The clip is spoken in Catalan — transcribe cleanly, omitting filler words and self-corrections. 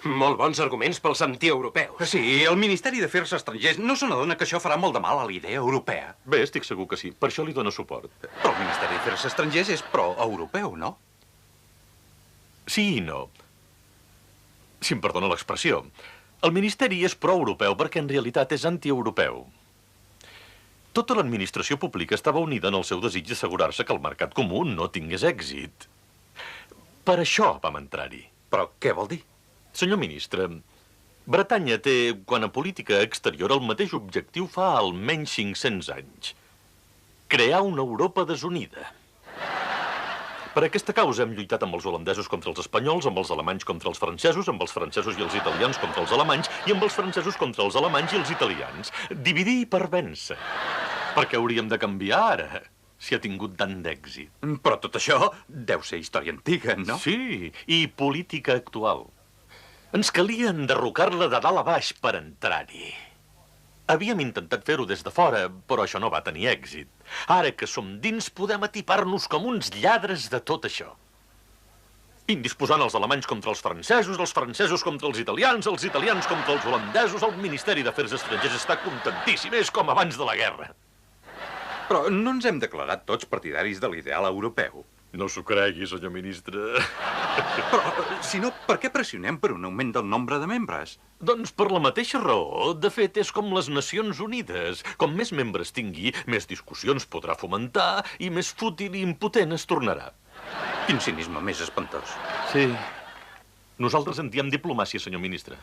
Molt bons arguments pels antieuropeus. Sí, el Ministeri d'Afers Estrangers no se n'adona que això farà molt de mal a la idea europea. Bé, estic segur que sí. Per això li dono suport. Però el Ministeri d'Afers Estrangers és pro-europeu, no? Sí i no. Si em perdona l'expressió. El Ministeri és pro-europeu perquè en realitat és antieuropeu. Tota l'administració pública estava unida en el seu desig d'assegurar-se que el mercat comú no tingués èxit. Per això vam entrar-hi. Però què vol dir? Senyor ministre, Bretanya té, quant a política exterior, el mateix objectiu fa almenys 500 anys. Crear una Europa desunida. Per aquesta causa hem lluitat amb els holandesos contra els espanyols, amb els alemanys contra els francesos, amb els francesos i els italians contra els alemanys i amb els francesos contra els alemanys i els italians. Dividir per vèncer. Per què hauríem de canviar ara, si ha tingut tant d'èxit? Però tot això deu ser història antiga, no? Sí, i política actual. Ens calia enderrocar-la de dalt a baix per entrar-hi. Havíem intentat fer-ho des de fora, però això no va tenir èxit. Ara que som dins, podem atipar-nos com uns lladres de tot això. Indisposant els alemanys contra els francesos contra els italians contra els holandesos, el Ministeri d'Afers Estrangers està contentíssim, és com abans de la guerra. Però no ens hem declarat tots partidaris de l'ideal europeu. No s'ho cregui, senyor ministre. Però, si no, per què pressionem per un augment del nombre de membres? Doncs per la mateixa raó. De fet, és com les Nacions Unides. Com més membres tingui, més discussions podrà fomentar i més fútil i impotent es tornarà. Quin cinisme més espantós. Sí. Nosaltres en diem diplomàcia, senyor ministre.